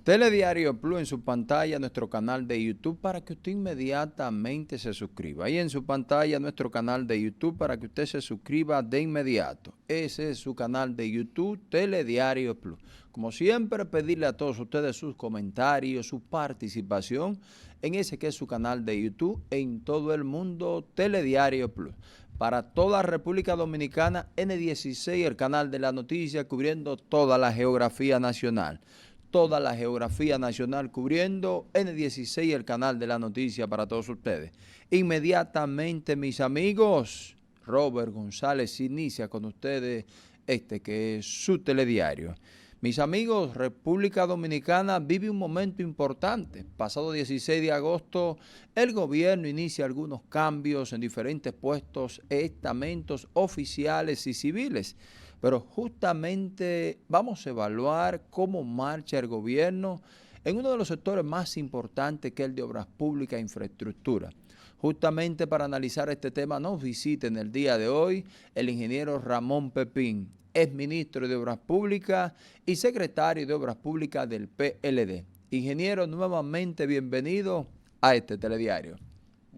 Telediario Plus en su pantalla, nuestro canal de YouTube para que usted inmediatamente se suscriba. Ahí en su pantalla nuestro canal de YouTube para que usted se suscriba de inmediato. Ese es su canal de YouTube, Telediario Plus. Como siempre, pedirle a todos ustedes sus comentarios, su participación en ese que es su canal de YouTube en todo el mundo, Telediario Plus. Para toda República Dominicana, N16, el canal de la noticia, cubriendo toda la geografía nacional. Toda la geografía nacional cubriendo N16, el canal de la noticia para todos ustedes. Inmediatamente, mis amigos, Robert González inicia con ustedes este que es su telediario. Mis amigos, República Dominicana vive un momento importante. Pasado 16 de agosto, el gobierno inicia algunos cambios en diferentes puestos, estamentos oficiales y civiles. Pero justamente vamos a evaluar cómo marcha el gobierno en uno de los sectores más importantes, que es el de obras públicas e infraestructura. Justamente para analizar este tema nos visita en el día de hoy el ingeniero Ramón Pepín, exministro de Obras Públicas y secretario de Obras Públicas del PLD. Ingeniero, nuevamente bienvenido a este telediario.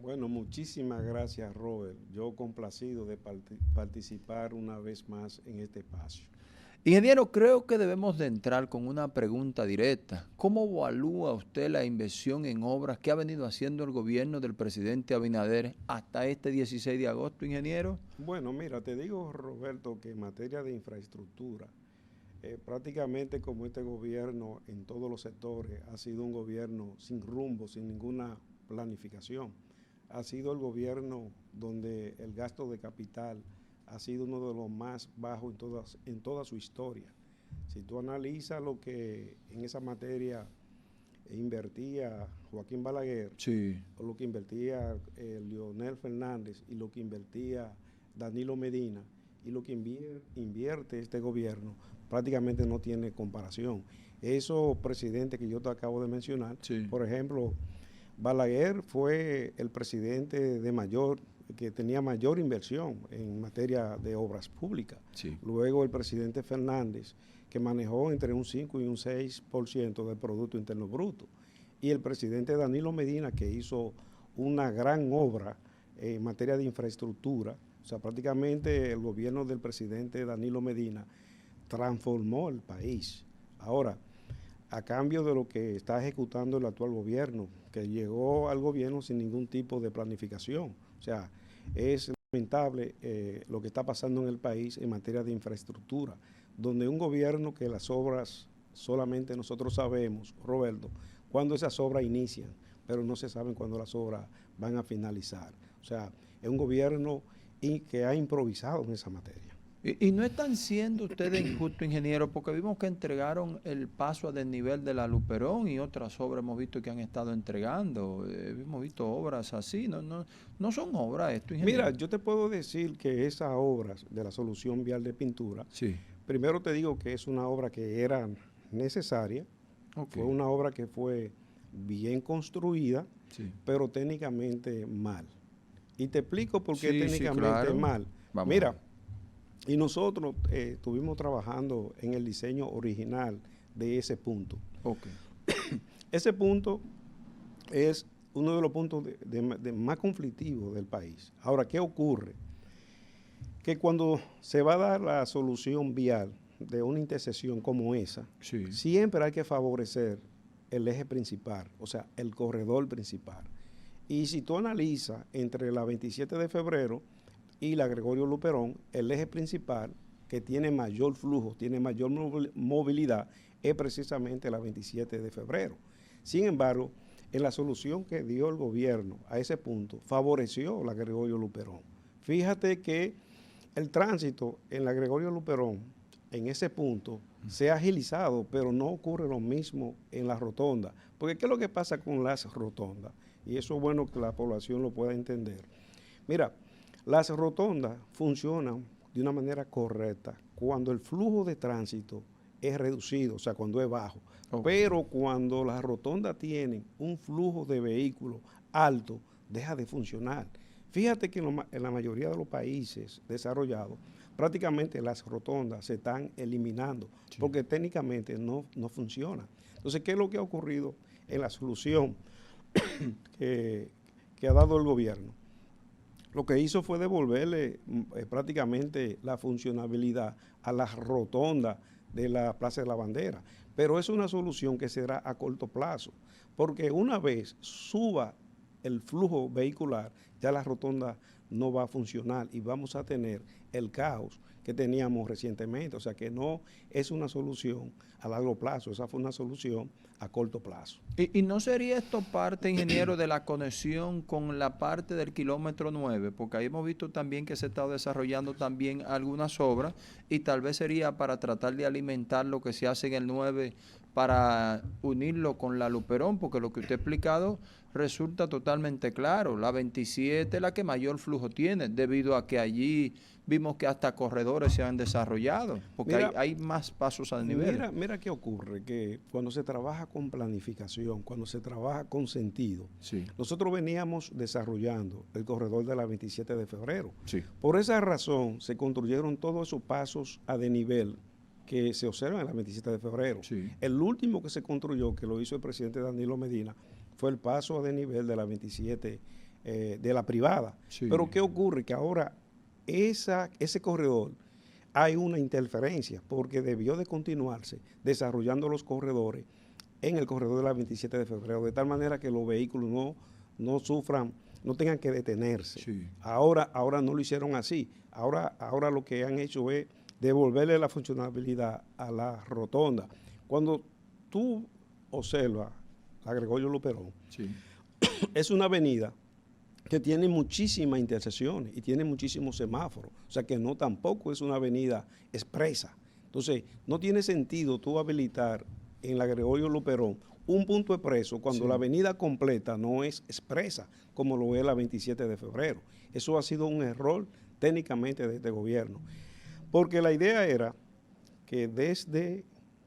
Bueno, muchísimas gracias, Robert. Yo complacido de participar una vez más en este espacio. Ingeniero, creo que debemos de entrar con una pregunta directa. ¿Cómo evalúa usted la inversión en obras que ha venido haciendo el gobierno del presidente Abinader hasta este 16 de agosto, ingeniero? Bueno, mira, te digo, Roberto, que en materia de infraestructura, prácticamente como este gobierno en todos los sectores ha sido un gobierno sin rumbo, sin ninguna planificación. Ha sido el gobierno donde el gasto de capital ha sido uno de los más bajos en toda su historia. Si tú analizas lo que en esa materia invertía Joaquín Balaguer, Sí. o lo que invertía Leonel Fernández y lo que invertía Danilo Medina y lo que invierte este gobierno, prácticamente no tiene comparación. Esos presidentes que yo te acabo de mencionar, Sí. por ejemplo, Balaguer fue el presidente que tenía mayor inversión en materia de obras públicas. Sí. Luego el presidente Fernández, que manejó entre un 5 y un 6% del Producto Interno Bruto. Y el presidente Danilo Medina, que hizo una gran obra en materia de infraestructura. O sea, prácticamente el gobierno del presidente Danilo Medina transformó el país. Ahora, a cambio de lo que está ejecutando el actual gobierno, que llegó al gobierno sin ningún tipo de planificación. O sea, es lamentable lo que está pasando en el país en materia de infraestructura, donde un gobierno que las obras solamente nosotros sabemos, Roberto, cuándo esas obras inician, pero no se saben cuándo las obras van a finalizar. O sea, es un gobierno que ha improvisado en esa materia. Y no están siendo ustedes injustos, ingeniero, porque vimos que entregaron el paso a desnivel de la Luperón y otras obras hemos visto que han estado entregando. Hemos visto obras así, no son obras esto, ingeniero. Mira, yo te puedo decir que esas obras de la solución vial de pintura, Sí. primero te digo que es una obra que era necesaria, Okay. fue una obra que fue bien construida, Sí. pero técnicamente mal. Y te explico por qué Sí, técnicamente claro. mal. Vamos a Mira, ver. y nosotros estuvimos trabajando en el diseño original de ese punto. Okay. Ese punto es uno de los puntos más conflictivos del país. Ahora, ¿qué ocurre? Que cuando se va a dar la solución vial de una intersección como esa, Sí. siempre hay que favorecer el eje principal, o sea, el corredor principal. Y si tú analizas entre la 27 de febrero y la Gregorio Luperón, el eje principal que tiene mayor flujo, tiene mayor movilidad, es precisamente la 27 de febrero. Sin embargo, en la solución que dio el gobierno a ese punto, favoreció la Gregorio Luperón. Fíjate que el tránsito en la Gregorio Luperón, en ese punto, se ha agilizado, pero no ocurre lo mismo en la rotonda. Porque ¿qué es lo que pasa con las rotondas? Y eso es bueno que la población lo pueda entender. Mira, las rotondas funcionan de una manera correcta cuando el flujo de tránsito es reducido, o sea, cuando es bajo. Okay. Pero cuando las rotondas tienen un flujo de vehículos alto, deja de funcionar. Fíjate que en la mayoría de los países desarrollados, prácticamente las rotondas se están eliminando, sí, porque técnicamente no funcionan. Entonces, ¿qué es lo que ha ocurrido en la solución que ha dado el gobierno? Lo que hizo fue devolverle prácticamente la funcionabilidad a la rotonda de la Plaza de la Bandera. Pero es una solución que será a corto plazo, porque una vez suba el flujo vehicular, ya la rotonda no va a funcionar y vamos a tener el caos que teníamos recientemente. O sea que no es una solución a largo plazo, esa fue una solución a corto plazo. ¿Y no sería esto parte, ingeniero, de la conexión con la parte del kilómetro 9? Porque ahí hemos visto también que se está desarrollando también algunas obras y tal vez sería para tratar de alimentar lo que se hace en el 9 para unirlo con la Luperón, porque lo que usted ha explicado resulta totalmente claro. La 27 es la que mayor flujo tiene, debido a que allí vimos que hasta corredores se han desarrollado, porque Mira, hay más pasos a nivel. Mira qué ocurre, que cuando se trabaja con planificación, cuando se trabaja con sentido, Sí. nosotros veníamos desarrollando el corredor de la 27 de febrero. Sí. Por esa razón se construyeron todos esos pasos a desnivel que se observan en la 27 de febrero. Sí. El último que se construyó, que lo hizo el presidente Danilo Medina, fue el paso a desnivel de la 27 de la privada. Sí. Pero ¿qué ocurre? Que ahora ese corredor hay una interferencia porque debió de continuarse desarrollando los corredores en el corredor de la 27 de febrero, de tal manera que los vehículos no sufran, no tengan que detenerse. Sí. Ahora no lo hicieron así. Ahora lo que han hecho es devolverle la funcionalidad a la rotonda. Cuando tú observas a Gregorio Luperón, Sí. es una avenida que tiene muchísimas intersecciones y tiene muchísimos semáforos. O sea que no tampoco es una avenida expresa. Entonces, no tiene sentido tú habilitar en la Gregorio Luperón un punto expreso cuando Sí. la avenida completa no es expresa, como lo es la 27 de febrero. Eso ha sido un error técnicamente de este gobierno. Porque la idea era que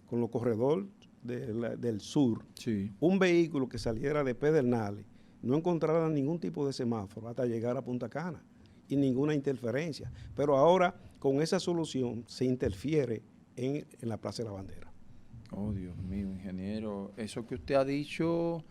con los corredores del sur, Sí. un vehículo que saliera de Pedernales no encontrara ningún tipo de semáforo hasta llegar a Punta Cana y ninguna interferencia. Pero ahora con esa solución se interfiere en la Plaza de la Bandera. Oh, Dios mío, ingeniero, eso que usted ha dicho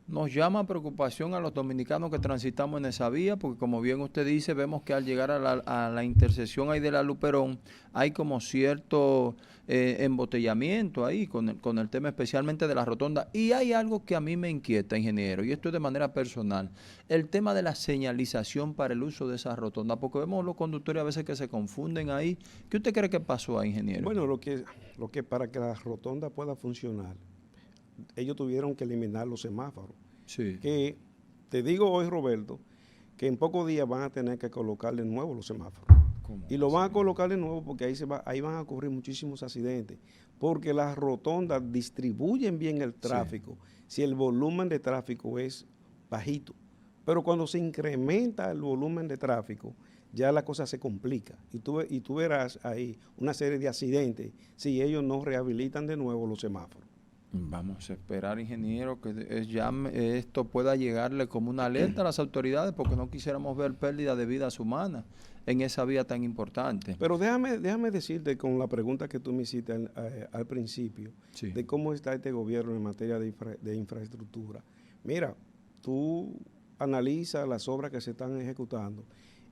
nos llama a preocupación a los dominicanos que transitamos en esa vía, porque como bien usted dice, vemos que al llegar a la intersección ahí de la Luperón, hay como cierto embotellamiento ahí con el tema especialmente de la rotonda. Y hay algo que a mí me inquieta, ingeniero, y esto es de manera personal, el tema de la señalización para el uso de esa rotonda, porque vemos los conductores a veces que se confunden ahí. ¿Qué usted cree que pasó ahí, ingeniero? Bueno, lo que para que la rotonda pueda funcionar, ellos tuvieron que eliminar los semáforos. Sí. Que te digo hoy, Roberto, que en pocos días van a tener que colocar de nuevo los semáforos. Y lo van a colocar de nuevo porque ahí van a ocurrir muchísimos accidentes. Porque las rotondas distribuyen bien el tráfico si el volumen de tráfico es bajito. Pero cuando se incrementa el volumen de tráfico, ya la cosa se complica. Y tú verás ahí una serie de accidentes si ellos no rehabilitan de nuevo los semáforos. Vamos a esperar, ingeniero, que esto pueda llegarle como una alerta a las autoridades, porque no quisiéramos ver pérdida de vidas humanas en esa vía tan importante. Pero déjame decirte con la pregunta que tú me hiciste al principio, Sí. de cómo está este gobierno en materia de infraestructura. Mira, tú analizas las obras que se están ejecutando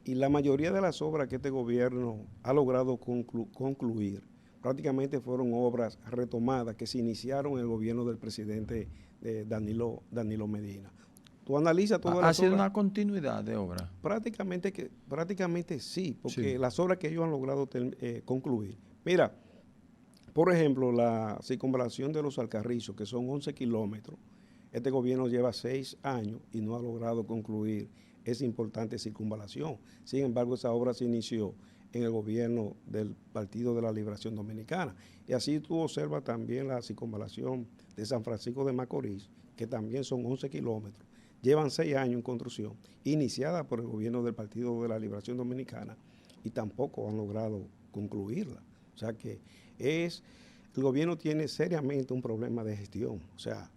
y la mayoría de las obras que este gobierno ha logrado concluir prácticamente fueron obras retomadas que se iniciaron en el gobierno del presidente Danilo Medina. Tú analizas todas las obras. ¿Ha sido una continuidad de obra? Prácticamente sí, porque Sí. las obras que ellos han logrado concluir. Mira, por ejemplo, la circunvalación de los Alcarrizos, que son 11 kilómetros, este gobierno lleva 6 años y no ha logrado concluir esa importante circunvalación. Sin embargo, esa obra se inició en el gobierno del Partido de la Liberación Dominicana. Y así tú observas también la circunvalación de San Francisco de Macorís, que también son 11 kilómetros. Llevan 6 años en construcción, iniciada por el gobierno del Partido de la Liberación Dominicana, y tampoco han logrado concluirla. O sea que el gobierno tiene seriamente un problema de gestión. O sea,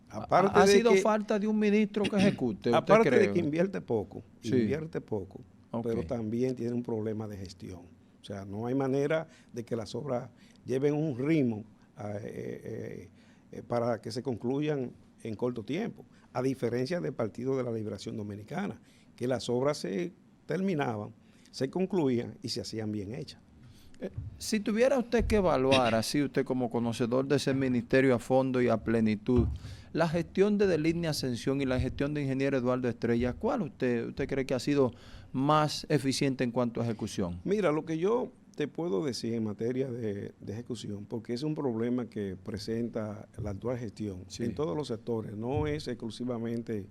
aparte ¿Ha de sido que, falta de un ministro que ejecute? ¿Usted aparte cree? de que invierte poco, Sí. Ok. pero también tiene un problema de gestión. O sea, no hay manera de que las obras lleven un ritmo para que se concluyan en corto tiempo, a diferencia del Partido de la Liberación Dominicana, que las obras se terminaban, se concluían y se hacían bien hechas. Si tuviera usted que evaluar, así usted como conocedor de ese ministerio a fondo y a plenitud, la gestión de Delinea Ascensión y la gestión de ingeniero Eduardo Estrella, ¿cuál usted cree que ha sido más eficiente en cuanto a ejecución? Mira, lo que yo te puedo decir en materia de ejecución, porque es un problema que presenta la actual gestión en todos los sectores, no es exclusivamente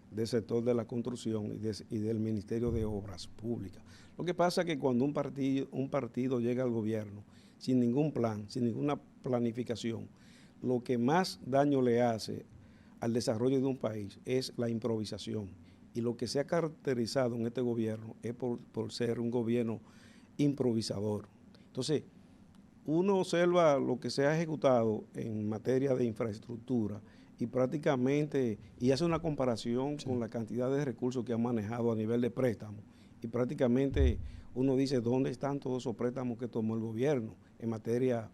del sector de la construcción y del Ministerio de Obras Públicas. Lo que pasa es que cuando un partido llega al gobierno sin ningún plan, sin ninguna planificación, lo que más daño le hace al desarrollo de un país es la improvisación. Y lo que se ha caracterizado en este gobierno es por ser un gobierno improvisador. Entonces, uno observa lo que se ha ejecutado en materia de infraestructura y prácticamente, y hace una comparación con la cantidad de recursos que han manejado a nivel de préstamos, y prácticamente uno dice, ¿dónde están todos esos préstamos que tomó el gobierno en materia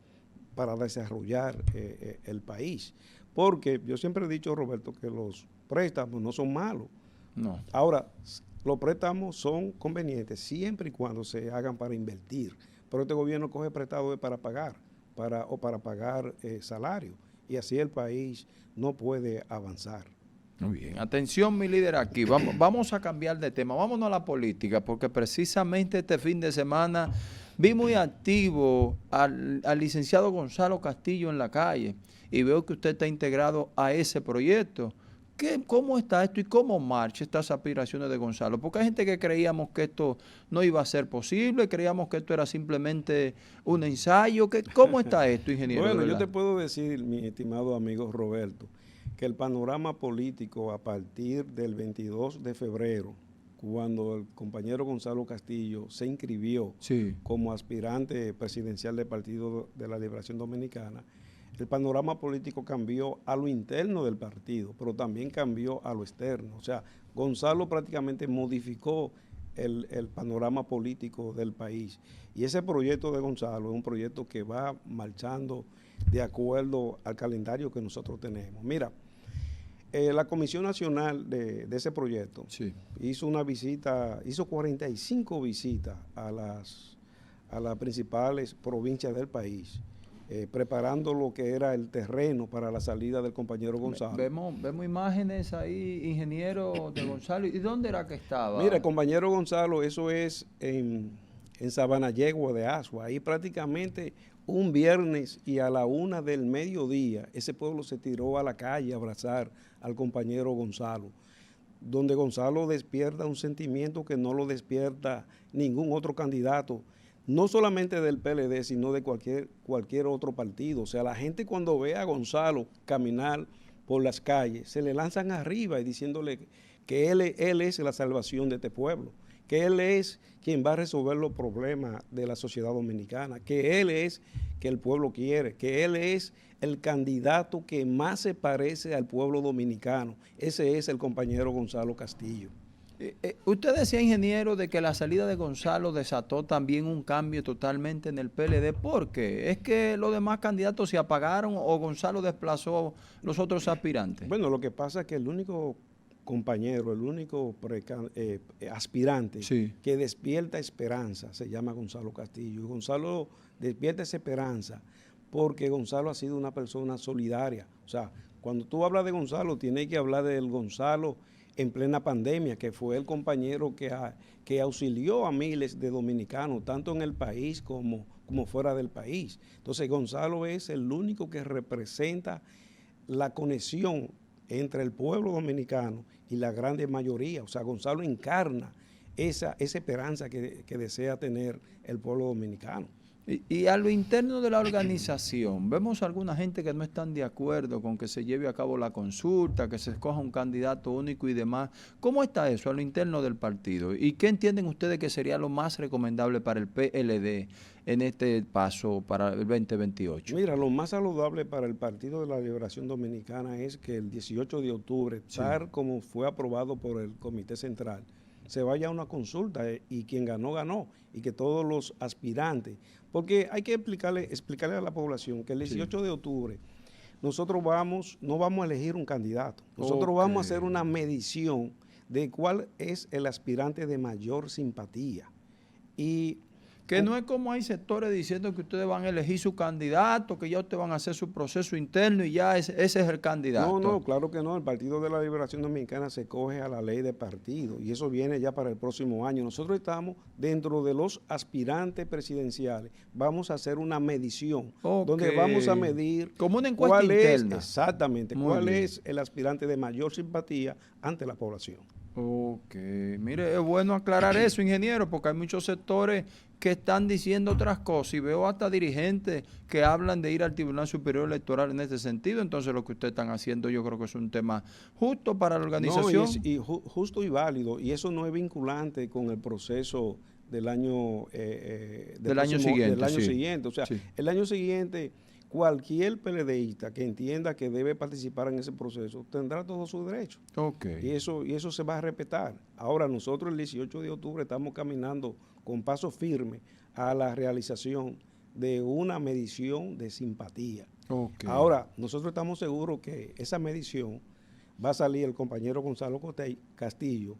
para desarrollar el país? Porque yo siempre he dicho, Roberto, que los préstamos no son malos. No. Ahora, los préstamos son convenientes siempre y cuando se hagan para invertir, pero este gobierno coge prestado para pagar, para pagar salario, y así el país no puede avanzar. Muy bien, atención mi líder aquí, vamos a cambiar de tema, vámonos a la política, porque precisamente este fin de semana vi muy activo al licenciado Gonzalo Castillo en la calle y veo que usted está integrado a ese proyecto. ¿Cómo está esto y cómo marcha estas aspiraciones de Gonzalo? Porque hay gente que creíamos que esto no iba a ser posible, creíamos que esto era simplemente un ensayo. ¿Cómo está esto, ingeniero? Bueno, yo te puedo decir, mi estimado amigo Roberto, que el panorama político a partir del 22 de febrero, cuando el compañero Gonzalo Castillo se inscribió como aspirante presidencial del Partido de la Liberación Dominicana, el panorama político cambió a lo interno del partido, pero también cambió a lo externo. O sea, Gonzalo prácticamente modificó el panorama político del país. Y ese proyecto de Gonzalo es un proyecto que va marchando de acuerdo al calendario que nosotros tenemos. Mira, la Comisión Nacional de ese proyecto hizo una visita, hizo 45 visitas a las principales provincias del país, preparando lo que era el terreno para la salida del compañero Gonzalo. Vemos imágenes ahí, ingeniero de Gonzalo. ¿Y dónde era que estaba? Mira, el compañero Gonzalo, eso es en Sabanayegua de Asua. Ahí prácticamente un viernes y a la 1 del mediodía, ese pueblo se tiró a la calle a abrazar al compañero Gonzalo, donde Gonzalo despierta un sentimiento que no lo despierta ningún otro candidato, no solamente del PLD, sino de cualquier otro partido. O sea, la gente cuando ve a Gonzalo caminar por las calles, se le lanzan arriba y diciéndole que él es la salvación de este pueblo, que él es quien va a resolver los problemas de la sociedad dominicana, que él es que el pueblo quiere, que él es el candidato que más se parece al pueblo dominicano. Ese es el compañero Gonzalo Castillo. Usted decía, ingeniero, de que la salida de Gonzalo desató también un cambio totalmente en el PLD. ¿Por qué? ¿Es que los demás candidatos se apagaron o Gonzalo desplazó los otros aspirantes? Bueno, lo que pasa es que el único compañero, el único aspirante que despierta esperanza se llama Gonzalo Castillo. Y Gonzalo despierta esa esperanza porque Gonzalo ha sido una persona solidaria. O sea, cuando tú hablas de Gonzalo, tienes que hablar del Gonzalo en plena pandemia, que fue el compañero que auxilió a miles de dominicanos, tanto en el país como fuera del país. Entonces, Gonzalo es el único que representa la conexión entre el pueblo dominicano y la grande mayoría. O sea, Gonzalo encarna esa esperanza que desea tener el pueblo dominicano. Y a lo interno de la organización, vemos alguna gente que no están de acuerdo con que se lleve a cabo la consulta, que se escoja un candidato único y demás. ¿Cómo está eso a lo interno del partido? ¿Y qué entienden ustedes que sería lo más recomendable para el PLD en este paso para el 2028? Mira, lo más saludable para el Partido de la Liberación Dominicana es que el 18 de octubre, tal como fue aprobado por el Comité Central, se vaya a una consulta y quien ganó, ganó, y que todos los aspirantes, porque hay que explicarle a la población que el 18 de octubre nosotros no vamos a elegir un candidato. Nosotros vamos a hacer una medición de cuál es el aspirante de mayor simpatía. Y que no es como hay sectores diciendo que ustedes van a elegir su candidato, que ya ustedes van a hacer su proceso interno y ya ese es el candidato. No, claro que no. El Partido de la Liberación Dominicana se coge a la ley de partido y eso viene ya para el próximo año. Nosotros estamos dentro de los aspirantes presidenciales. Vamos a hacer una medición donde vamos a medir como una encuesta interna. Exactamente, cuál es el aspirante de mayor simpatía ante la población. Ok, mire, es bueno aclarar eso, ingeniero, porque hay muchos sectores que están diciendo otras cosas y veo hasta dirigentes que hablan de ir al Tribunal Superior Electoral en este sentido. Entonces lo que ustedes están haciendo yo creo que es un tema justo para la organización. No, justo y válido, y eso no es vinculante con el proceso del año, del año siguiente. O sea, el año siguiente cualquier PLDista que entienda que debe participar en ese proceso tendrá todo su derecho. Y eso se va a respetar. Ahora nosotros el 18 de octubre estamos caminando con paso firme a la realización de una medición de simpatía. Ahora, nosotros estamos seguros que esa medición va a salir el compañero Gonzalo Castillo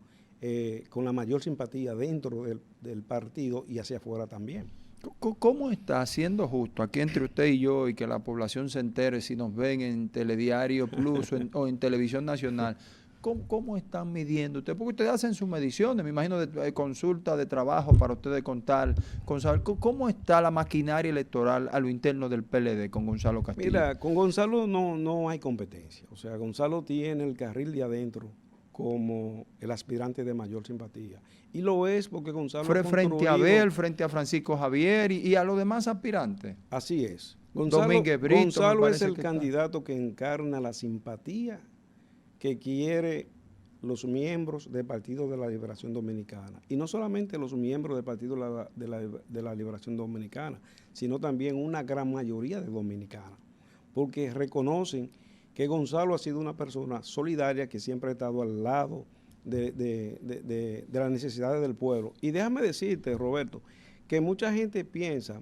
con la mayor simpatía dentro del partido y hacia afuera también. ¿Cómo está siendo justo aquí entre usted y yo y que la población se entere si nos ven en Telediario Plus o en Televisión Nacional? ¿Cómo están midiendo ustedes? Porque ustedes hacen sus mediciones, me imagino, de consulta, de trabajo para ustedes contar, con saber cómo está la maquinaria electoral a lo interno del PLD con Gonzalo Castillo. Mira, con Gonzalo no hay competencia. O sea, Gonzalo tiene el carril de adentro como el aspirante de mayor simpatía. Y lo es porque Gonzalo frente a Abel, frente a Francisco Javier y a los demás aspirantes. Así es. Gonzalo es el candidato que encarna la simpatía que quiere los miembros del Partido de la Liberación Dominicana. Y no solamente los miembros del Partido de la Liberación Dominicana, sino también una gran mayoría de dominicanos. Porque reconocen que Gonzalo ha sido una persona solidaria que siempre ha estado al lado de las necesidades del pueblo. Y déjame decirte, Roberto, que mucha gente piensa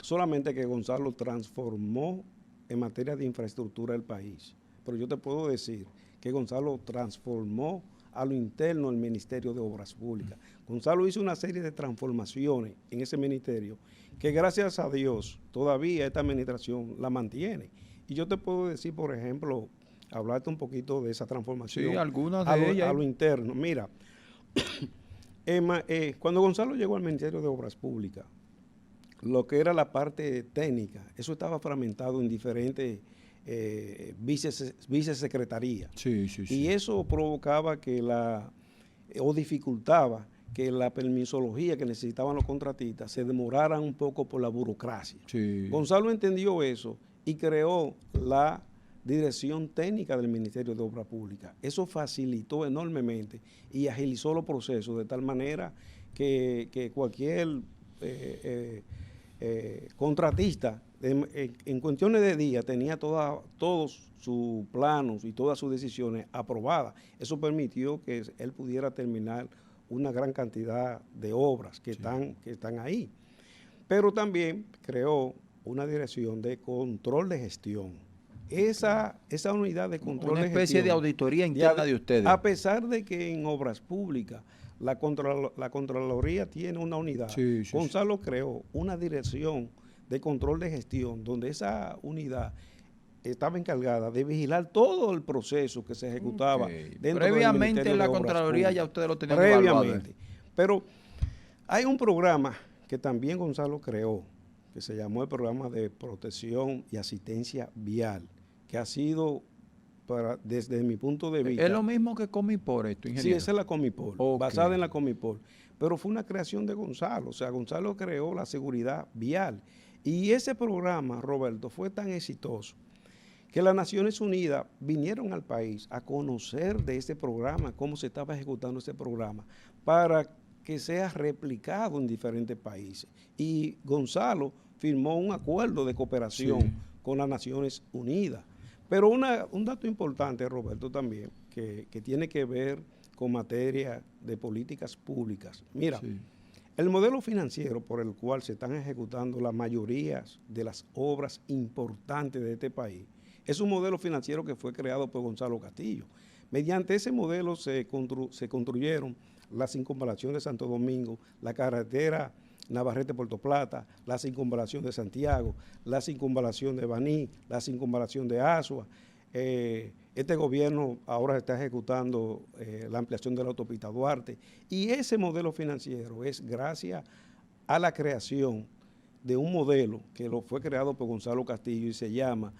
solamente que Gonzalo transformó en materia de infraestructura el país. Pero yo te puedo decir que Gonzalo transformó a lo interno el Ministerio de Obras Públicas. Gonzalo hizo una serie de transformaciones en ese ministerio que gracias a Dios todavía esta administración la mantiene. Y yo te puedo decir, por ejemplo, hablarte un poquito de esa transformación. Sí, algunas de ellas. A lo interno. Mira, cuando Gonzalo llegó al Ministerio de Obras Públicas, lo que era la parte técnica, eso estaba fragmentado en diferentes vicesecretarías. Sí. Y eso provocaba o dificultaba que la permisología que necesitaban los contratistas se demorara un poco por la burocracia. Gonzalo entendió eso y creó la Dirección Técnica del Ministerio de Obras Públicas. Eso facilitó enormemente y agilizó los procesos de tal manera que cualquier contratista en cuestiones de días tenía todos sus planos y todas sus decisiones aprobadas. Eso permitió que él pudiera terminar una gran cantidad de obras que están ahí. Pero también creó una dirección de control de gestión. Esa unidad de control de gestión. Una especie de auditoría interna de ustedes. A pesar de que en obras públicas la Contraloría tiene una unidad, Gonzalo creó una dirección de control de gestión donde esa unidad estaba encargada de vigilar todo el proceso que se ejecutaba dentro previamente del en la Contraloría ya ustedes lo tenían previamente. Pero hay un programa que también Gonzalo creó, que se llamó el Programa de Protección y Asistencia Vial, que ha sido, desde mi punto de vista... Es lo mismo que Comipol esto, ingeniero. Sí, esa es la Comipol, basada en la Comipol. Pero fue una creación de Gonzalo, o sea, Gonzalo creó la seguridad vial. Y ese programa, Roberto, fue tan exitoso que las Naciones Unidas vinieron al país a conocer de este programa, cómo se estaba ejecutando ese programa, para que sea replicado en diferentes países. Y Gonzalo firmó un acuerdo de cooperación con las Naciones Unidas. Pero un dato importante, Roberto, también, que tiene que ver con materia de políticas públicas. Mira, el modelo financiero por el cual se están ejecutando la mayoría de las obras importantes de este país Es un modelo financiero que fue creado por Gonzalo Castillo. Mediante ese modelo se construyeron la circunvalación de Santo Domingo, la carretera Navarrete-Puerto Plata, la circunvalación de Santiago, la circunvalación de Baní, la circunvalación de Asua. Este gobierno ahora está ejecutando la ampliación de la autopista Duarte, y ese modelo financiero es gracias a la creación de un modelo que fue creado por Gonzalo Castillo y se llama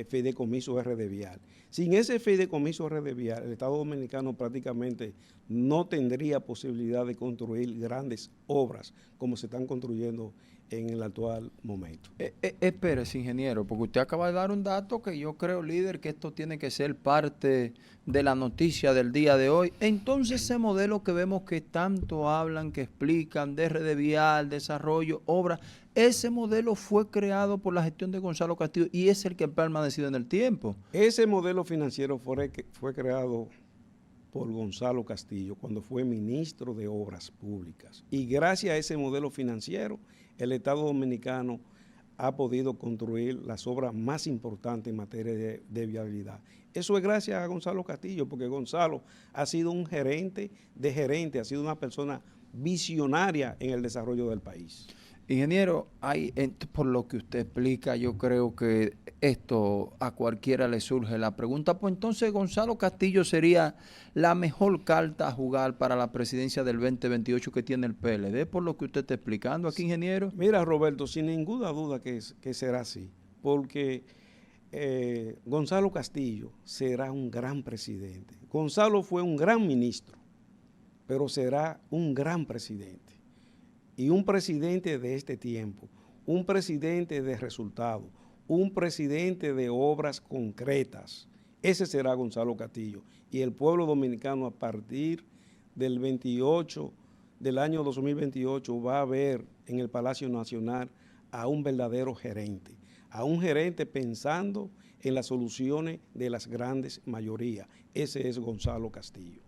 Fideicomiso RD Vial. Sin ese Fideicomiso RD Vial, el Estado Dominicano prácticamente no tendría posibilidad de construir grandes obras como se están construyendo en el actual momento. Espérese, ingeniero, porque usted acaba de dar un dato que yo creo, líder, que esto tiene que ser parte de la noticia del día de hoy. Entonces, ese modelo que vemos que tanto hablan, que explican, de red vial, desarrollo, obra, ese modelo fue creado por la gestión de Gonzalo Castillo y es el que ha permanecido en el tiempo. Ese modelo financiero fue creado por Gonzalo Castillo cuando fue ministro de Obras Públicas. Y gracias a ese modelo financiero, el Estado Dominicano ha podido construir las obras más importantes en materia de viabilidad. Eso es gracias a Gonzalo Castillo, porque Gonzalo ha sido un gerente de gerente, ha sido una persona visionaria en el desarrollo del país. Ingeniero, por lo que usted explica, yo creo que esto a cualquiera le surge la pregunta, pues entonces Gonzalo Castillo sería la mejor carta a jugar para la presidencia del 2028 que tiene el PLD, por lo que usted está explicando aquí, ingeniero. Mira, Roberto, sin ninguna duda que será así, porque Gonzalo Castillo será un gran presidente. Gonzalo fue un gran ministro, pero será un gran presidente. Y un presidente de este tiempo, un presidente de resultados, un presidente de obras concretas. Ese será Gonzalo Castillo. Y el pueblo dominicano a partir del 28, del año 2028, va a ver en el Palacio Nacional a un verdadero gerente, a un gerente pensando en las soluciones de las grandes mayorías. Ese es Gonzalo Castillo.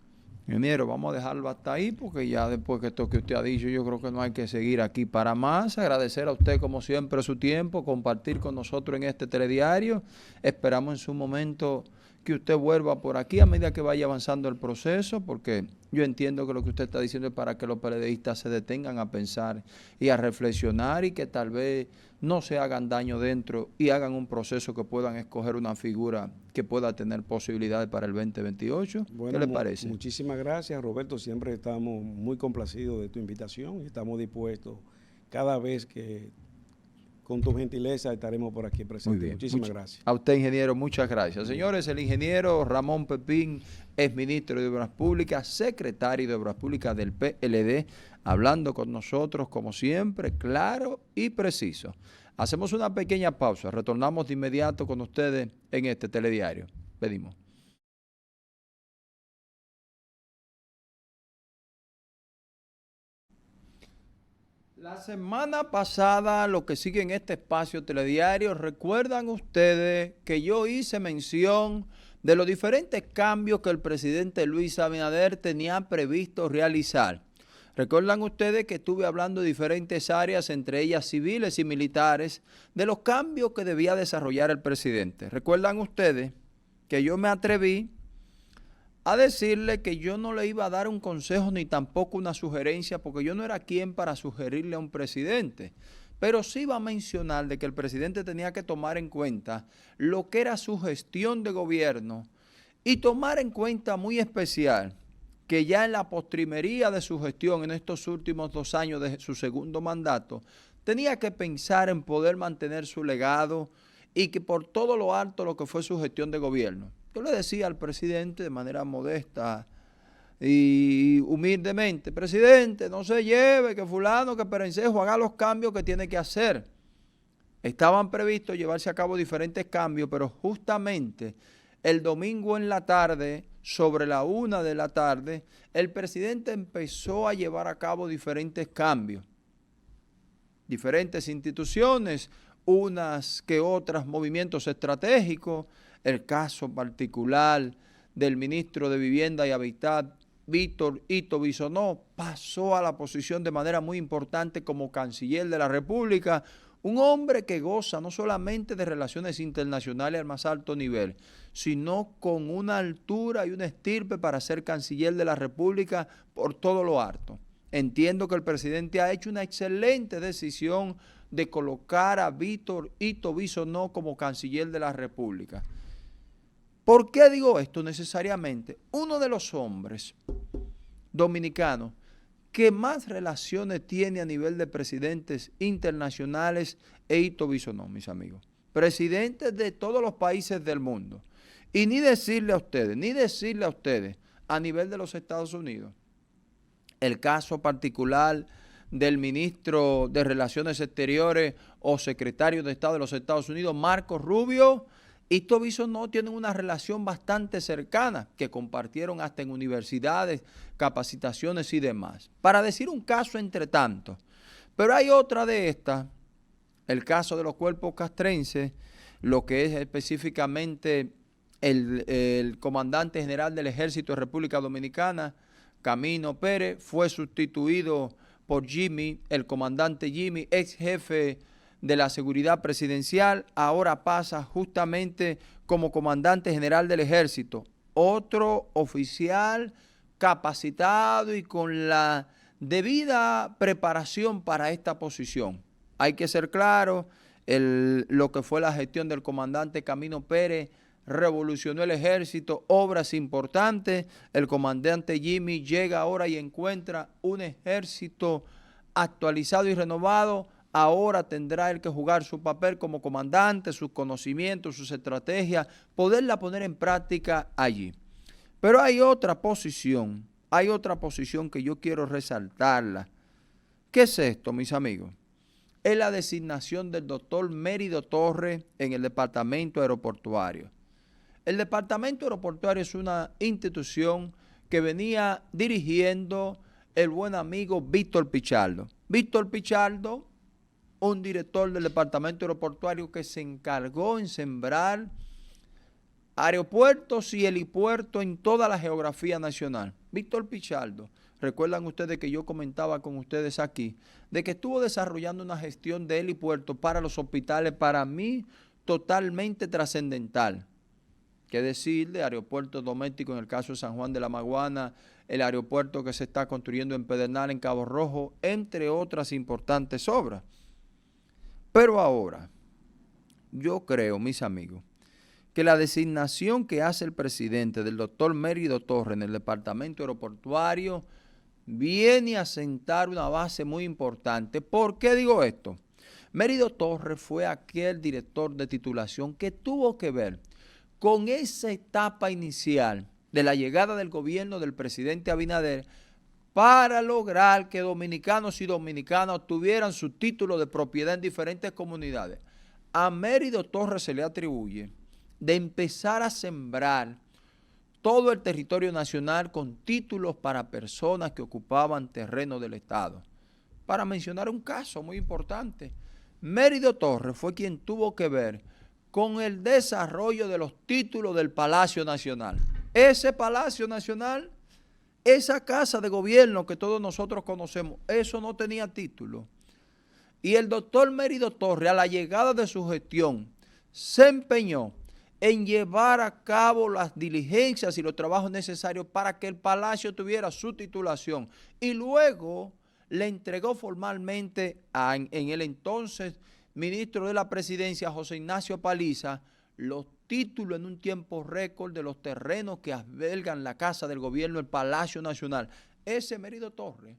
Ingeniero, vamos a dejarlo hasta ahí porque ya después que esto que usted ha dicho, yo creo que no hay que seguir aquí para más. Agradecer a usted como siempre su tiempo, compartir con nosotros en este telediario. Esperamos en su momento que usted vuelva por aquí a medida que vaya avanzando el proceso, porque yo entiendo que lo que usted está diciendo es para que los periodistas se detengan a pensar y a reflexionar y que tal vez no se hagan daño dentro y hagan un proceso que puedan escoger una figura que pueda tener posibilidades para el 2028. Bueno, ¿qué le parece? Muchísimas gracias, Roberto. Siempre estamos muy complacidos de tu invitación y estamos dispuestos cada vez que con tu gentileza estaremos por aquí presentes. Muy bien. Muchísimas gracias. A usted, ingeniero, muchas gracias. Señores, el ingeniero Ramón Pepín es ministro de Obras Públicas, secretario de Obras Públicas del PLD, hablando con nosotros, como siempre, claro y preciso. Hacemos una pequeña pausa, retornamos de inmediato con ustedes en este telediario. Pedimos. La semana pasada, lo que sigue en este espacio telediario, recuerdan ustedes que yo hice mención de los diferentes cambios que el presidente Luis Abinader tenía previsto realizar. Recuerdan ustedes que estuve hablando de diferentes áreas, entre ellas civiles y militares, de los cambios que debía desarrollar el presidente. Recuerdan ustedes que yo me atreví a decirle que yo no le iba a dar un consejo ni tampoco una sugerencia, porque yo no era quien para sugerirle a un presidente, pero sí iba a mencionar de que el presidente tenía que tomar en cuenta lo que era su gestión de gobierno y tomar en cuenta muy especial que ya en la postrimería de su gestión, en estos últimos 2 años de su segundo mandato, tenía que pensar en poder mantener su legado y que por todo lo alto lo que fue su gestión de gobierno. Yo le decía al presidente de manera modesta y humildemente, presidente, no se lleve que fulano, que Perencejo haga los cambios que tiene que hacer. Estaban previstos llevarse a cabo diferentes cambios, pero justamente el domingo en la tarde, sobre la 1 de la tarde, el presidente empezó a llevar a cabo diferentes cambios. Diferentes instituciones, unas que otras movimientos estratégicos. El caso particular del ministro de Vivienda y Hábitat, Víctor Ito Bisonó, pasó a la posición de manera muy importante como canciller de la República, Un hombre que goza no solamente de relaciones internacionales al más alto nivel, sino con una altura y una estirpe para ser canciller de la República por todo lo alto. Entiendo que el presidente ha hecho una excelente decisión de colocar a Víctor Ito Bisonó como canciller de la República. ¿Por qué digo esto necesariamente? Uno de los hombres dominicanos que más relaciones tiene a nivel de presidentes internacionales es Ito Bisonó, mis amigos. Presidentes de todos los países del mundo. Y ni decirle a ustedes, a nivel de los Estados Unidos, el caso particular del ministro de Relaciones Exteriores o secretario de Estado de los Estados Unidos, Marco Rubio, y Ito Bisonó tienen una relación bastante cercana, que compartieron hasta en universidades, capacitaciones y demás. Para decir un caso entre tantos. Pero hay otra de estas, el caso de los cuerpos castrenses, lo que es específicamente el comandante general del Ejército de República Dominicana, Camino Pérez, fue sustituido por Jimmy, el comandante Jimmy, ex jefe de la seguridad presidencial, ahora pasa justamente como comandante general del Ejército. Otro oficial capacitado y con la debida preparación para esta posición. Hay que ser claro, lo que fue la gestión del comandante Camino Pérez revolucionó el ejército, obras importantes. El comandante Jimmy llega ahora y encuentra un ejército actualizado y renovado. Ahora tendrá él que jugar su papel como comandante, sus conocimientos, sus estrategias, poderla poner en práctica allí. Pero hay otra posición que yo quiero resaltarla. ¿Qué es esto, mis amigos? Es la designación del doctor Mérido Torres en el departamento aeroportuario. El departamento aeroportuario es una institución que venía dirigiendo el buen amigo Víctor Pichardo. Víctor Pichardo, un director del departamento aeroportuario que se encargó en sembrar aeropuertos y helipuertos en toda la geografía nacional. Víctor Pichardo, recuerdan ustedes que yo comentaba con ustedes aquí, de que estuvo desarrollando una gestión de helipuertos para los hospitales, para mí totalmente trascendental. ¿Qué decir de aeropuertos domésticos en el caso de San Juan de la Maguana, el aeropuerto que se está construyendo en Pedernal, en Cabo Rojo, entre otras importantes obras? Pero ahora, yo creo, mis amigos, que la designación que hace el presidente del doctor Mérido Torres en el departamento aeroportuario viene a sentar una base muy importante. ¿Por qué digo esto? Mérido Torres fue aquel director de titulación que tuvo que ver con esa etapa inicial de la llegada del gobierno del presidente Abinader para lograr que dominicanos y dominicanas tuvieran su título de propiedad en diferentes comunidades. A Mérido Torres se le atribuye de empezar a sembrar todo el territorio nacional con títulos para personas que ocupaban terreno del Estado. Para mencionar un caso muy importante, Mérido Torres fue quien tuvo que ver con el desarrollo de los títulos del Palacio Nacional. Ese Palacio Nacional, esa casa de gobierno que todos nosotros conocemos, eso no tenía título. Y el doctor Mérido Torres, a la llegada de su gestión, se empeñó en llevar a cabo las diligencias y los trabajos necesarios para que el palacio tuviera su titulación. Y luego le entregó formalmente en el entonces ministro de la Presidencia, José Ignacio Paliza, los títulos en un tiempo récord de los terrenos que albergan la Casa del Gobierno, el Palacio Nacional. Ese Mérido Torres,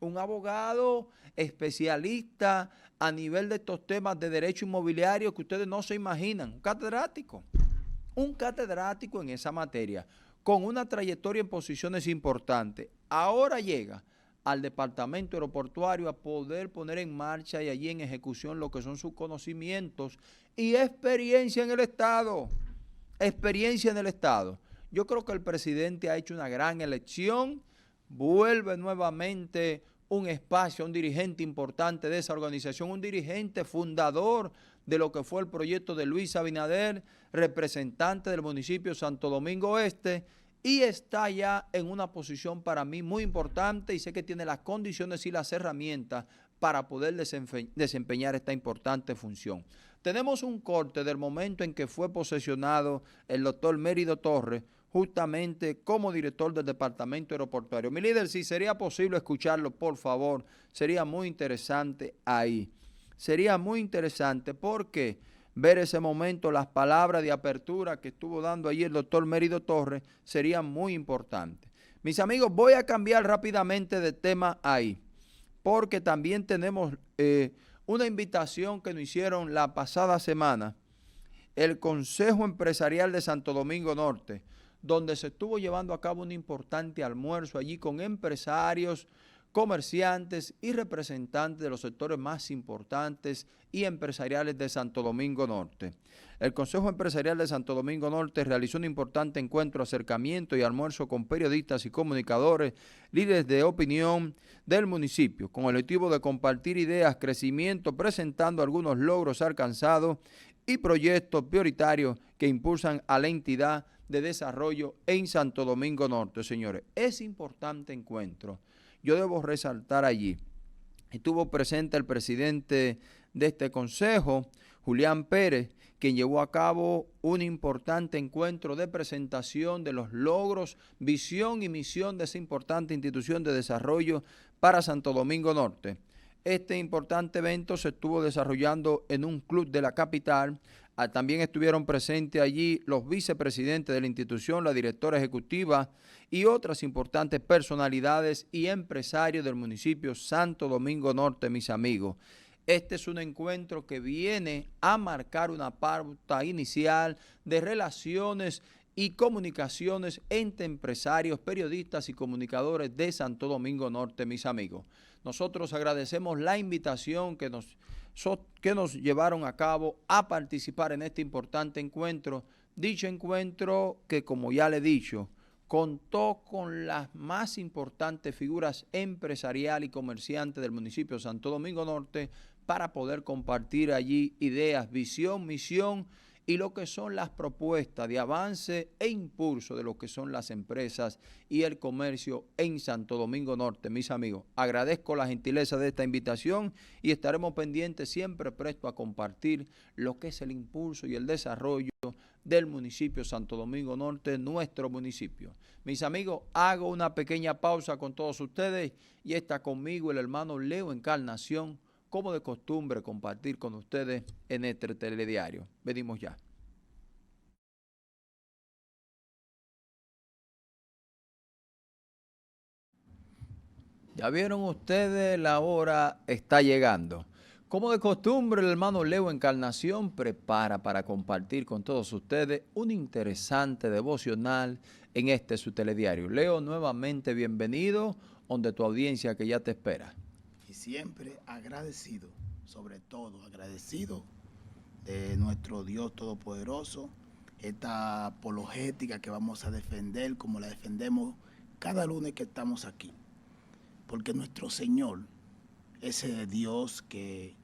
un abogado especialista a nivel de estos temas de derecho inmobiliario que ustedes no se imaginan, un catedrático en esa materia, con una trayectoria en posiciones importantes. Ahora llega al departamento aeroportuario a poder poner en marcha y allí en ejecución lo que son sus conocimientos y experiencia en el Estado. Yo creo que el presidente ha hecho una gran elección, vuelve nuevamente un espacio, un dirigente importante de esa organización, un dirigente fundador de lo que fue el proyecto de Luis Abinader, representante del municipio de Santo Domingo Este, y está ya en una posición para mí muy importante y sé que tiene las condiciones y las herramientas para poder desempeñar esta importante función. Tenemos un corte del momento en que fue posesionado el doctor Mérido Torres, justamente como director del Departamento Aeroportuario. Mi líder, si sería posible escucharlo, por favor, sería muy interesante ahí. Sería muy interesante porque ver ese momento, las palabras de apertura que estuvo dando allí el doctor Mérido Torres, sería muy importante. Mis amigos, voy a cambiar rápidamente de tema ahí, porque también tenemos una invitación que nos hicieron la pasada semana, el Consejo Empresarial de Santo Domingo Norte, donde se estuvo llevando a cabo un importante almuerzo allí con empresarios, comerciantes y representantes de los sectores más importantes y empresariales de Santo Domingo Norte. El Consejo Empresarial de Santo Domingo Norte realizó un importante encuentro, acercamiento y almuerzo con periodistas y comunicadores, líderes de opinión del municipio, con el objetivo de compartir ideas, crecimiento, presentando algunos logros alcanzados y proyectos prioritarios que impulsan a la entidad de desarrollo en Santo Domingo Norte. Señores, es importante encuentro. Yo debo resaltar allí, estuvo presente el presidente de este consejo, Julián Pérez, quien llevó a cabo un importante encuentro de presentación de los logros, visión y misión de esa importante institución de desarrollo para Santo Domingo Norte. Este importante evento se estuvo desarrollando en un club de la capital. También estuvieron presentes allí los vicepresidentes de la institución, la directora ejecutiva y otras importantes personalidades y empresarios del municipio Santo Domingo Norte, mis amigos. Este es un encuentro que viene a marcar una pauta inicial de relaciones y comunicaciones entre empresarios, periodistas y comunicadores de Santo Domingo Norte, mis amigos. Nosotros agradecemos la invitación que nos llevaron a cabo a participar en este importante encuentro. Dicho encuentro que, como ya le he dicho, contó con las más importantes figuras empresariales y comerciantes del municipio de Santo Domingo Norte para poder compartir allí ideas, visión, misión y lo que son las propuestas de avance e impulso de lo que son las empresas y el comercio en Santo Domingo Norte. Mis amigos, agradezco la gentileza de esta invitación y estaremos pendientes, siempre prestos a compartir lo que es el impulso y el desarrollo del municipio Santo Domingo Norte, nuestro municipio. Mis amigos, hago una pequeña pausa con todos ustedes y está conmigo el hermano Leo Encarnación, como de costumbre, compartir con ustedes en este telediario. Venimos ya. Ya vieron ustedes, la hora está llegando. Como de costumbre, el hermano Leo Encarnación prepara para compartir con todos ustedes un interesante devocional en este su telediario. Leo, nuevamente bienvenido, donde tu audiencia que ya te espera. Y siempre agradecido, sobre todo agradecido de nuestro Dios Todopoderoso, esta apologética que vamos a defender como la defendemos cada lunes que estamos aquí. Porque nuestro Señor, ese Dios que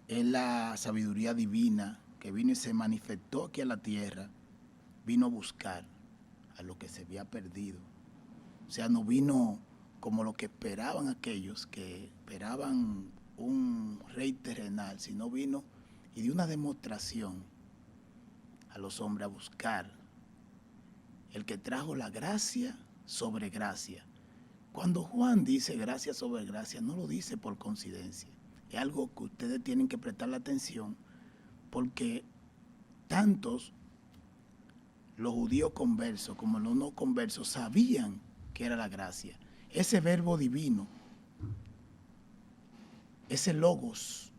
es la sabiduría divina, que vino y se manifestó aquí a la tierra, vino a buscar a lo que se había perdido. O sea, no vino como lo que esperaban aquellos que esperaban un rey terrenal, sino vino y dio una demostración a los hombres a buscar el que trajo la gracia sobre gracia. Cuando Juan dice gracia sobre gracia, no lo dice por coincidencia. Es algo que ustedes tienen que prestarle atención, porque tantos los judíos conversos como los no conversos sabían que era la gracia. Ese verbo divino, ese logos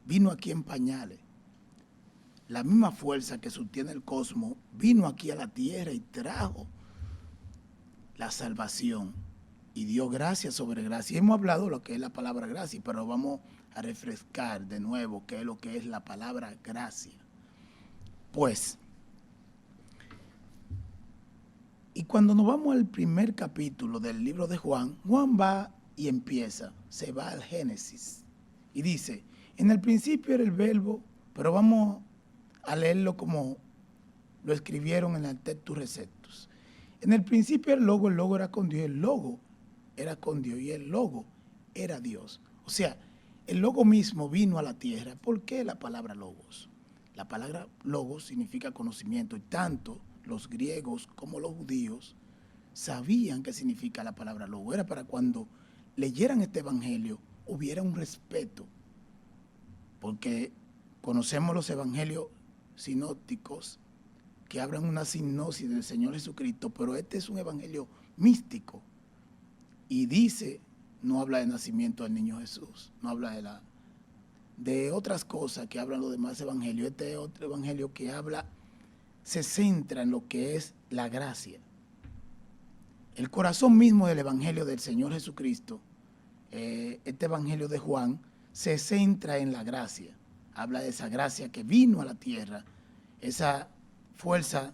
vino aquí en pañales. La misma fuerza que sostiene el cosmos vino aquí a la tierra y trajo la salvación y dio gracia sobre gracia. Hemos hablado de lo que es la palabra gracia, pero vamos a refrescar de nuevo qué es lo que es la palabra gracia. Pues, y cuando nos vamos al primer capítulo del libro de Juan, Juan va y se va al Génesis y dice, en el principio era el verbo, pero vamos a leerlo como lo escribieron en el Textus Receptus. En el principio el logo era con Dios, el logo era con Dios y el Logo era Dios. O sea, el Logo mismo vino a la tierra. ¿Por qué la palabra Logos? La palabra Logos significa conocimiento y tanto los griegos como los judíos sabían qué significa la palabra Logos. Era para cuando leyeran este evangelio hubiera un respeto, porque conocemos los evangelios sinópticos que hablan una sinopsis del Señor Jesucristo, pero este es un evangelio místico y dice, no habla de nacimiento del niño Jesús, no habla de otras cosas que hablan los demás evangelios. Este es otro evangelio que habla, se centra en lo que es la gracia. El corazón mismo del evangelio del Señor Jesucristo, este evangelio de Juan, se centra en la gracia. Habla de esa gracia que vino a la tierra, esa fuerza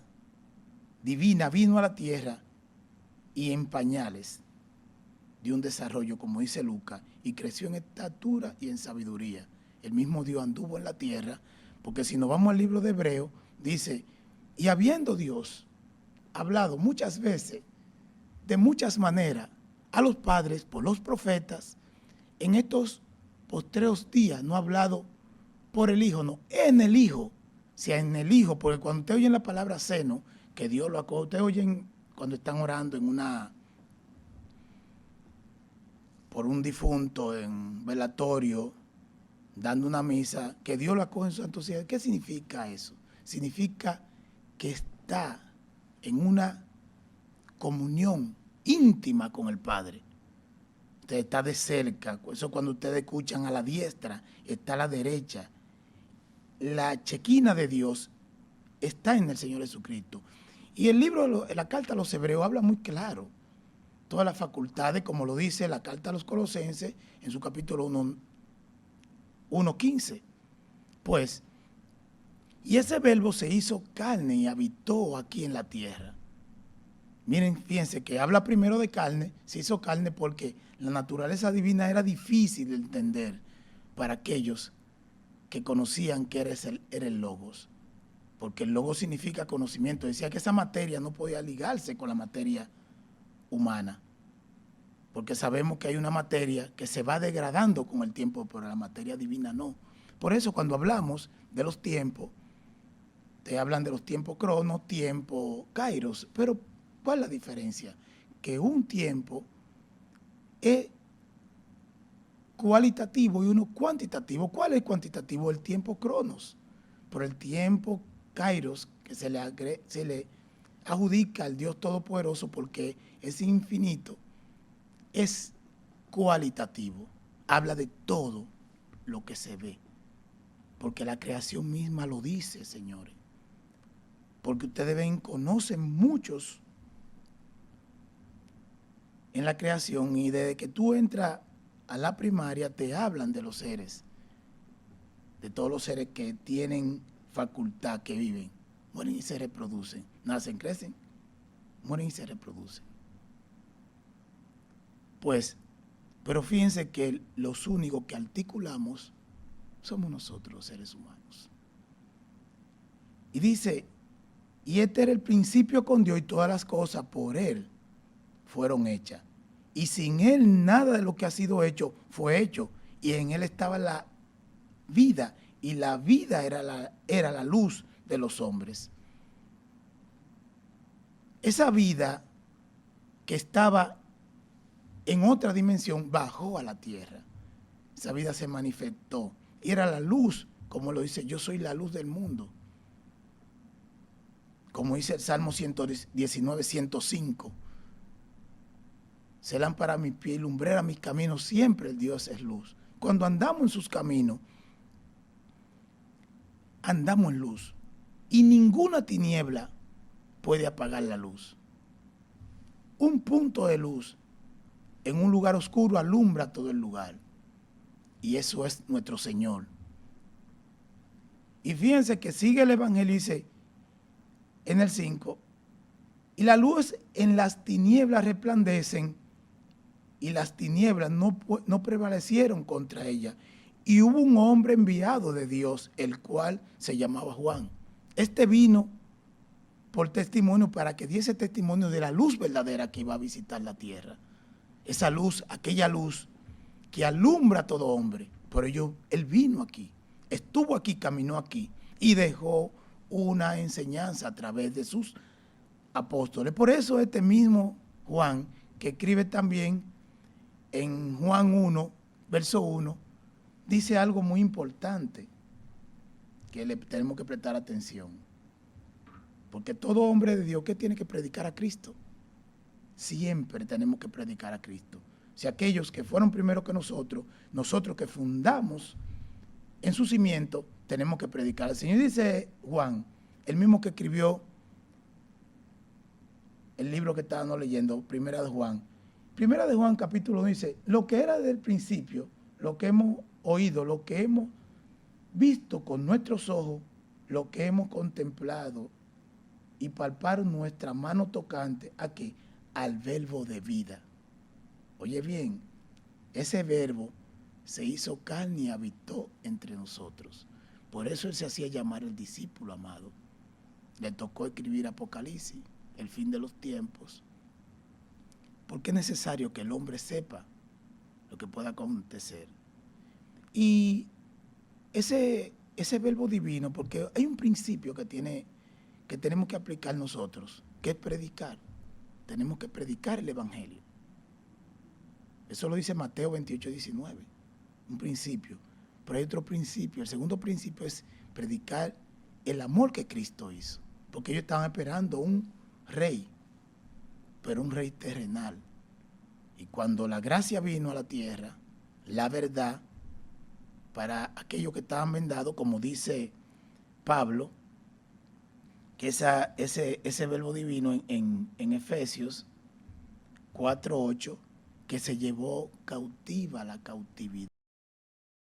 divina vino a la tierra y en pañales de un desarrollo, como dice Lucas, y creció en estatura y en sabiduría. El mismo Dios anduvo en la tierra, porque si nos vamos al libro de Hebreo, dice, y habiendo Dios hablado muchas veces, de muchas maneras, a los padres por los profetas, en estos postreros días no ha hablado por el Hijo, no, en el Hijo. Si en el Hijo, porque cuando ustedes oyen la palabra seno, que Dios lo acoge, ustedes oyen cuando están orando por un difunto en velatorio, dando una misa, que Dios lo acoge en su santo cielo. ¿Qué significa eso? Significa que está en una comunión íntima con el Padre. Usted está de cerca. Eso cuando ustedes escuchan a la diestra, está a la derecha. La chequina de Dios está en el Señor Jesucristo. Y el libro, la carta a los Hebreos habla muy claro. Todas las facultades, como lo dice la carta a los Colosenses en su capítulo 1:15. Pues, y ese verbo se hizo carne y habitó aquí en la tierra. Miren, fíjense que habla primero de carne, se hizo carne porque la naturaleza divina era difícil de entender para aquellos que conocían que era el Logos. Porque el Logos significa conocimiento. Decía que esa materia no podía ligarse con la materia humana. Porque sabemos que hay una materia que se va degradando con el tiempo, pero la materia divina no. Por eso cuando hablamos de los tiempos, te hablan de los tiempos cronos, tiempo kairos, pero ¿cuál es la diferencia? Que un tiempo es cualitativo y uno cuantitativo. ¿Cuál es el cuantitativo? El tiempo cronos. Pero el tiempo kairos, que se le adjudica al Dios Todopoderoso porque es infinito, es cualitativo. Habla de todo lo que se ve. Porque la creación misma lo dice, señores. Porque ustedes ven, conocen muchos en la creación y desde que tú entras a la primaria te hablan de los seres, de todos los seres que tienen facultad, que viven, mueren y se reproducen, nacen, crecen, mueren y se reproducen. Pues, pero fíjense que los únicos que articulamos somos nosotros, los seres humanos. Y dice, y este era el principio con Dios y todas las cosas por Él fueron hechas. Y sin Él nada de lo que ha sido hecho fue hecho. Y en Él estaba la vida. Y la vida era la luz de los hombres. Esa vida que estaba en otra dimensión bajó a la tierra. Esa vida se manifestó. Y era la luz, como lo dice, yo soy la luz del mundo. Como dice el Salmo 119, 105. Se lámpara a mi pie y lumbrera mis caminos, siempre el Dios es luz. Cuando andamos en sus caminos, andamos en luz. Y ninguna tiniebla puede apagar la luz. Un punto de luz en un lugar oscuro alumbra todo el lugar. Y eso es nuestro Señor. Y fíjense que sigue el Evangelio y dice en el 5, y la luz en las tinieblas resplandecen, y las tinieblas no prevalecieron contra ella. Y hubo un hombre enviado de Dios, el cual se llamaba Juan. Este vino por testimonio para que diese testimonio de la luz verdadera que iba a visitar la tierra. esa luz, aquella luz que alumbra a todo hombre. Por ello, Él vino aquí, estuvo aquí, caminó aquí y dejó una enseñanza a través de sus apóstoles. Por eso este mismo Juan, que escribe también en Juan 1, verso 1, dice algo muy importante que le tenemos que prestar atención. Porque todo hombre de Dios, ¿qué tiene que predicar a Cristo? Siempre tenemos que predicar a Cristo. Si aquellos que fueron primero que nosotros que fundamos en su cimiento, tenemos que predicar. El Señor dice Juan, el mismo que escribió el libro que estábamos leyendo, Primera de Juan. Primera de Juan capítulo 1 dice, lo que era del principio, lo que hemos oído, lo que hemos visto con nuestros ojos, lo que hemos contemplado y palpar nuestra mano tocante a qué, al verbo de vida. Oye bien, ese verbo se hizo carne y habitó entre nosotros. Por eso Él se hacía llamar el discípulo amado. Le tocó escribir Apocalipsis, el fin de los tiempos. Porque es necesario que el hombre sepa lo que pueda acontecer. Y ese verbo divino, porque hay un principio que tenemos que aplicar nosotros, que es predicar. Tenemos que predicar el Evangelio. Eso lo dice Mateo 28, 19. Un principio. Pero hay otro principio. El segundo principio es predicar el amor que Cristo hizo. Porque ellos estaban esperando un rey, pero un rey terrenal. Y cuando la gracia vino a la tierra, la verdad, para aquellos que estaban vendados, como dice Pablo, que ese verbo divino en Efesios 4:8, que se llevó cautiva la cautividad